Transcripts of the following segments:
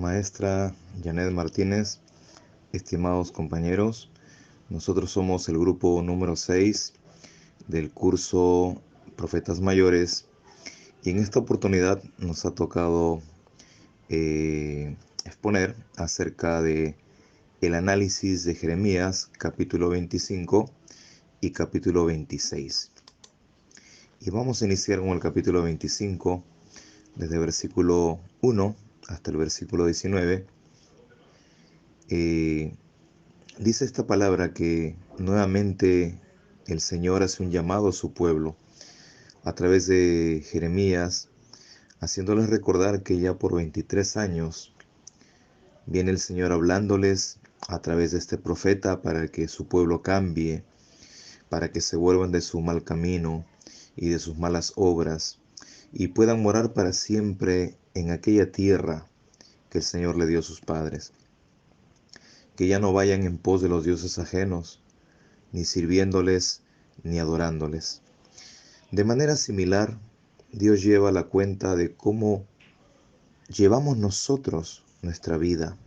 maestra Janet Martínez, estimados compañeros. Nosotros somos el grupo número 6 del curso Profetas Mayores y en esta oportunidad nos ha tocado exponer acerca de el análisis de Jeremías capítulo 25 y capítulo 26. Y vamos a iniciar con el capítulo 25 desde el versículo 1 hasta el versículo 19. Dice esta palabra que nuevamente el Señor hace un llamado a su pueblo a través de Jeremías, haciéndoles recordar que ya por 23 años viene el Señor hablándoles a través de este profeta para que su pueblo cambie, para que se vuelvan de su mal camino y de sus malas obras y puedan morar para siempre en aquella tierra que el Señor le dio a sus padres. Que ya no vayan en pos de los dioses ajenos, ni sirviéndoles, ni adorándoles. De manera similar, Dios lleva la cuenta de cómo llevamos nosotros nuestra vida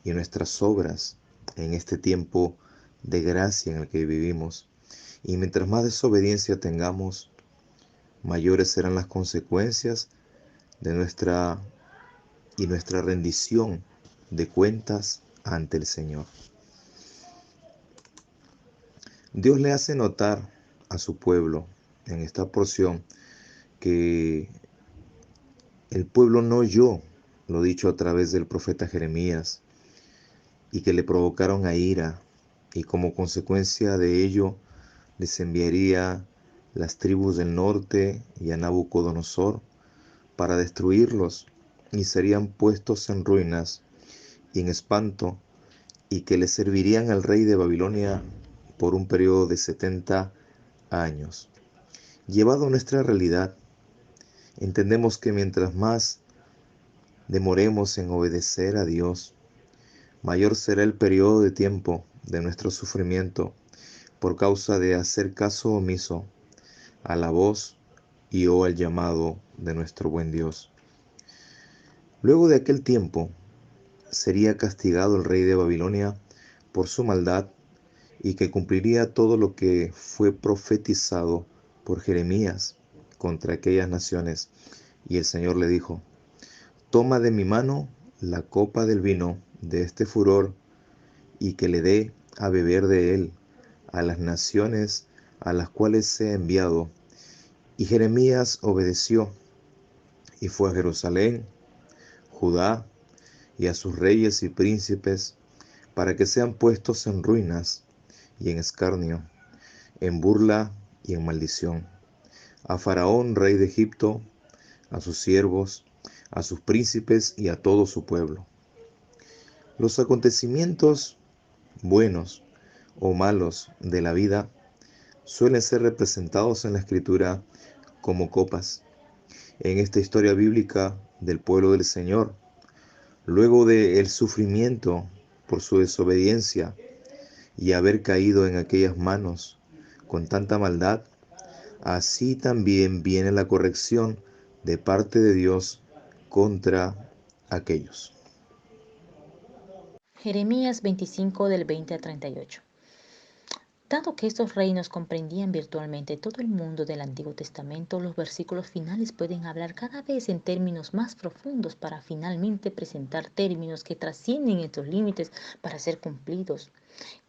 y nuestras obras en este tiempo de gracia en el que vivimos. Y mientras más desobediencia tengamos, mayores serán las consecuencias de nuestra rendición de cuentas ante el Señor. Dios le hace notar a su pueblo en esta porción que el pueblo no oyó lo dicho a través del profeta Jeremías y que le provocaron a ira, y como consecuencia de ello les enviaría las tribus del norte y a Nabucodonosor para destruirlos, y serían puestos en ruinas y en espanto, y que le servirían al rey de Babilonia por un periodo de 70 años. Llevado a nuestra realidad, entendemos que mientras más demoremos en obedecer a Dios, mayor será el periodo de tiempo de nuestro sufrimiento por causa de hacer caso omiso a la voz y o al llamado de nuestro buen Dios. Luego de aquel tiempo, sería castigado el rey de Babilonia por su maldad y que cumpliría todo lo que fue profetizado por Jeremías contra aquellas naciones. Y el Señor le dijo: toma de mi mano la copa del vino de este furor y que le dé a beber de él a las naciones a las cuales sea enviado. Y Jeremías obedeció y fue a Jerusalén, Judá y a sus reyes y príncipes para que sean puestos en ruinas y en escarnio, en burla y en maldición. A Faraón, rey de Egipto, a sus siervos, a sus príncipes y a todo su pueblo. Los acontecimientos buenos o malos de la vida suelen ser representados en la Escritura como copas. En esta historia bíblica del pueblo del Señor, luego del sufrimiento por su desobediencia y haber caído en aquellas manos con tanta maldad, así también viene la corrección de parte de Dios contra aquellos. Jeremías 25 del 20 al 38. Dado que estos reinos comprendían virtualmente todo el mundo del Antiguo Testamento, los versículos finales pueden hablar cada vez en términos más profundos para finalmente presentar términos que trascienden estos límites para ser cumplidos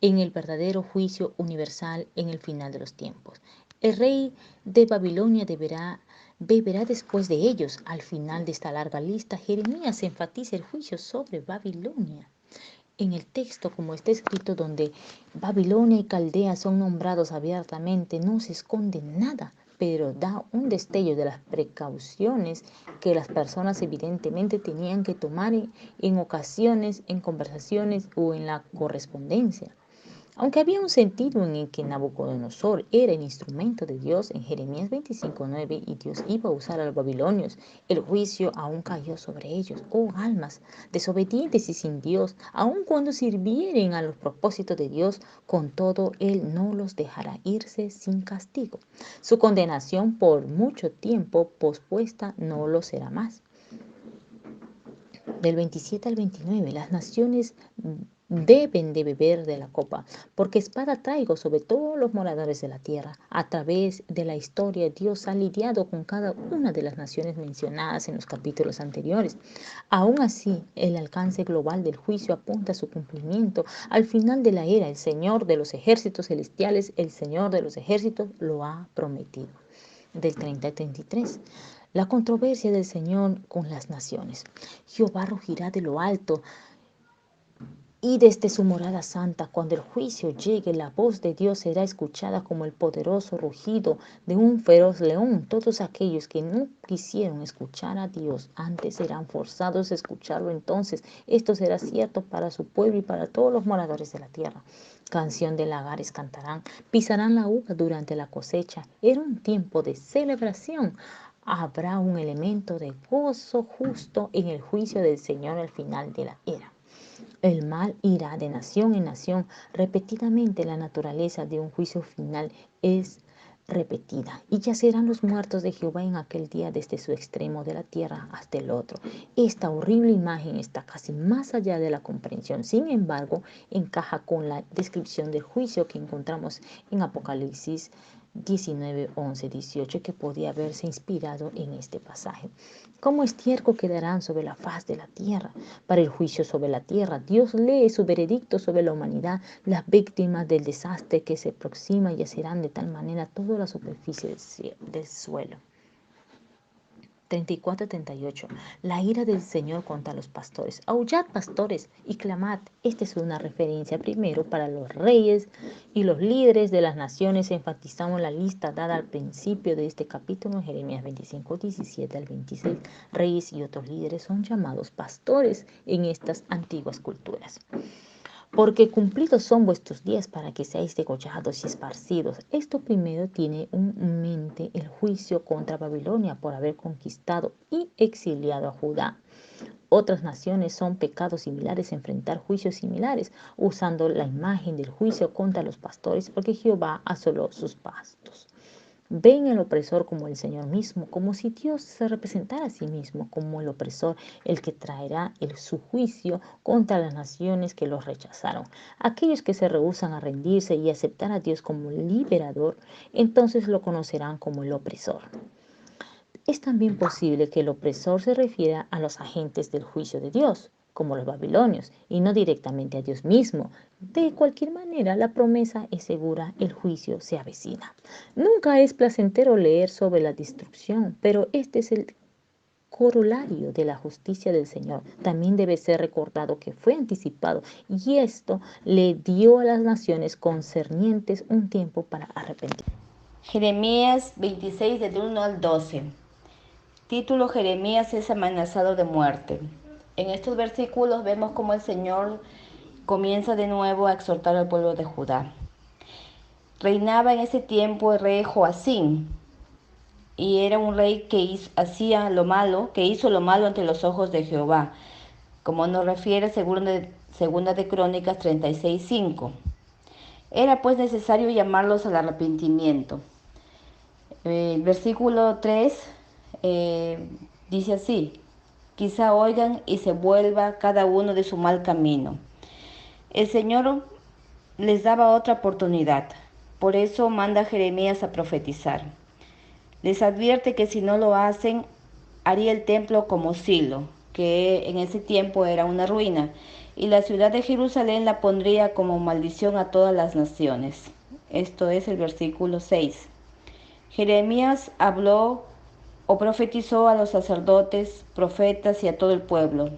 en el verdadero juicio universal en el final de los tiempos. El rey de Babilonia beberá después de ellos. Al final de esta larga lista, Jeremías enfatiza el juicio sobre Babilonia. En el texto, como está escrito, donde Babilonia y Caldea son nombrados abiertamente, no se esconde nada, pero da un destello de las precauciones que las personas evidentemente tenían que tomar en ocasiones, en conversaciones o en la correspondencia. Aunque había un sentido en el que Nabucodonosor era el instrumento de Dios en Jeremías 25:9 y Dios iba a usar a los babilonios, el juicio aún cayó sobre ellos, oh almas desobedientes y sin Dios, aun cuando sirvieren a los propósitos de Dios, con todo Él no los dejará irse sin castigo. Su condenación por mucho tiempo pospuesta no lo será más. Del 27 al 29, las naciones deben de beber de la copa, porque espada traigo sobre todos los moradores de la tierra. A través de la historia, Dios ha lidiado con cada una de las naciones mencionadas en los capítulos anteriores. Aún así, el alcance global del juicio apunta a su cumplimiento. Al final de la era, el Señor de los ejércitos celestiales, el Señor de los ejércitos, lo ha prometido. Del 30 al 33. La controversia del Señor con las naciones. Jehová rugirá de lo alto y desde su morada santa, cuando el juicio llegue, la voz de Dios será escuchada como el poderoso rugido de un feroz león. Todos aquellos que no quisieron escuchar a Dios antes serán forzados a escucharlo entonces. Esto será cierto para su pueblo y para todos los moradores de la tierra. Canción de lagares cantarán, pisarán la uva durante la cosecha. Era un tiempo de celebración. Habrá un elemento de gozo justo en el juicio del Señor al final de la era. El mal irá de nación en nación. Repetidamente la naturaleza de un juicio final es repetida. Y yacerán los muertos de Jehová en aquel día desde su extremo de la tierra hasta el otro. Esta horrible imagen está casi más allá de la comprensión. Sin embargo, encaja con la descripción del juicio que encontramos en Apocalipsis 19, 11, 18, que podía haberse inspirado en este pasaje. Como estiércol quedarán sobre la faz de la tierra. Para el juicio sobre la tierra, Dios lee su veredicto sobre la humanidad. Las víctimas del desastre que se aproxima yacerán de tal manera toda la superficie del suelo. 34-38. La ira del Señor contra los pastores. Aullad, pastores, y clamad. Esta es una referencia primero para los reyes y los líderes de las naciones. Enfatizamos la lista dada al principio de este capítulo en Jeremías 25, 17 al 26. Reyes y otros líderes son llamados pastores en estas antiguas culturas. Porque cumplidos son vuestros días para que seáis degollados y esparcidos. Esto primero tiene en mente el juicio contra Babilonia por haber conquistado y exiliado a Judá. Otras naciones son pecados similares, enfrentar juicios similares, usando la imagen del juicio contra los pastores, porque Jehová asoló sus pastos. Ven al opresor como el Señor mismo, como si Dios se representara a sí mismo como el opresor, el que traerá su juicio contra las naciones que los rechazaron. Aquellos que se rehúsan a rendirse y aceptar a Dios como liberador, entonces lo conocerán como el opresor. Es también posible que el opresor se refiera a los agentes del juicio de Dios, como los babilonios, y no directamente a Dios mismo. De cualquier manera, la promesa es segura, el juicio se avecina. Nunca es placentero leer sobre la destrucción, pero este es el corolario de la justicia del Señor. También debe ser recordado que fue anticipado y esto le dio a las naciones concernientes un tiempo para arrepentir. Jeremías 26 del 1 al 12. Título: Jeremías es amenazado de muerte. En estos versículos vemos cómo el Señor comienza de nuevo a exhortar al pueblo de Judá. Reinaba en ese tiempo el rey Joacim, y era un rey que hizo lo malo ante los ojos de Jehová, como nos refiere segunda de Crónicas 36:5. Era pues necesario llamarlos al arrepentimiento. El versículo 3 dice así: quizá oigan y se vuelva cada uno de su mal camino. El Señor les daba otra oportunidad, por eso manda a Jeremías a profetizar. Les advierte que si no lo hacen, haría el templo como Silo, que en ese tiempo era una ruina, y la ciudad de Jerusalén la pondría como maldición a todas las naciones. Esto es el versículo 6. Jeremías habló o profetizó a los sacerdotes, profetas y a todo el pueblo,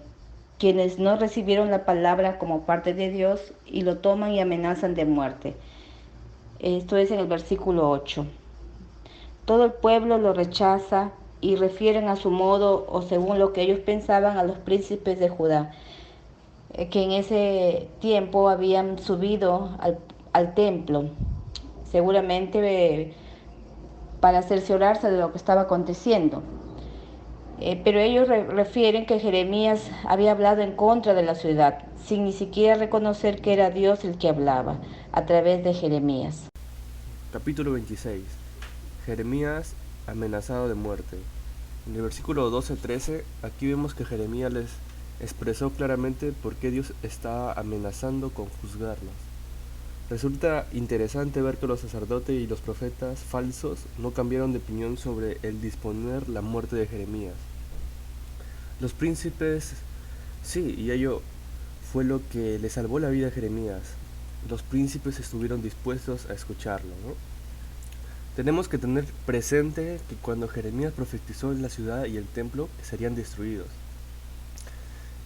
quienes no recibieron la palabra como parte de Dios y lo toman y amenazan de muerte. Esto es en el versículo 8. Todo el pueblo lo rechaza y refieren a su modo o según lo que ellos pensaban a los príncipes de Judá, que en ese tiempo habían subido al templo, seguramente para cerciorarse de lo que estaba aconteciendo. Pero ellos refieren que Jeremías había hablado en contra de la ciudad, sin ni siquiera reconocer que era Dios el que hablaba a través de Jeremías. Capítulo 26. Jeremías amenazado de muerte. En el versículo 12-13, aquí vemos que Jeremías les expresó claramente por qué Dios estaba amenazando con juzgarnos. Resulta interesante ver que los sacerdotes y los profetas falsos no cambiaron de opinión sobre el disponer la muerte de Jeremías. Los príncipes, sí, y ello fue lo que le salvó la vida a Jeremías. Los príncipes estuvieron dispuestos a escucharlo, ¿no? Tenemos que tener presente que cuando Jeremías profetizó en la ciudad y el templo serían destruidos,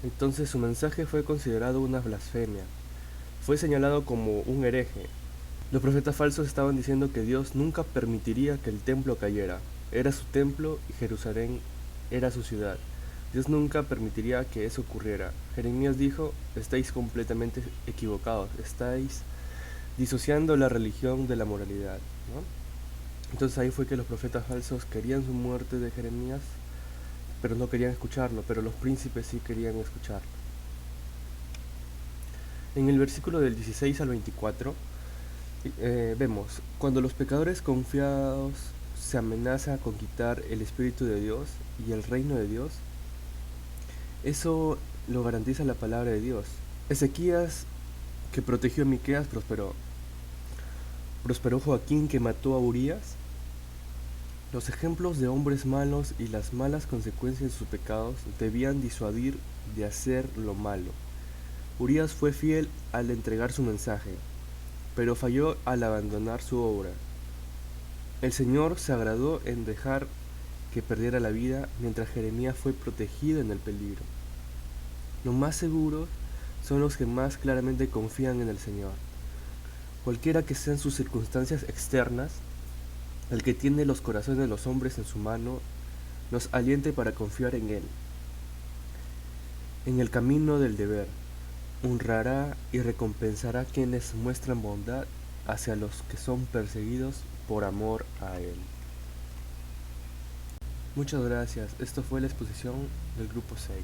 entonces su mensaje fue considerado una blasfemia. Fue señalado como un hereje. Los profetas falsos estaban diciendo que Dios nunca permitiría que el templo cayera. Era su templo y Jerusalén era su ciudad. Dios nunca permitiría que eso ocurriera. Jeremías dijo: estáis completamente equivocados, estáis disociando la religión de la moralidad, ¿no? Entonces ahí fue que los profetas falsos querían su muerte de Jeremías, pero no querían escucharlo, pero los príncipes sí querían escucharlo. En el versículo del 16 al 24 vemos: cuando los pecadores confiados se amenaza con quitar el Espíritu de Dios y el reino de Dios, eso lo garantiza la palabra de Dios. Ezequías, que protegió a Miqueas, prosperó. Prosperó Joaquín, que mató a Urías. Los ejemplos de hombres malos y las malas consecuencias de sus pecados debían disuadir de hacer lo malo. Urías fue fiel al entregar su mensaje, pero falló al abandonar su obra. El Señor se agradó en dejar que perdiera la vida mientras Jeremías fue protegido en el peligro. Los más seguros son los que más claramente confían en el Señor. Cualquiera que sean sus circunstancias externas, el que tiene los corazones de los hombres en su mano, los aliente para confiar en Él. En el camino del deber, honrará y recompensará a quienes muestran bondad hacia los que son perseguidos por amor a Él. Muchas gracias. Esto fue la exposición del grupo 6.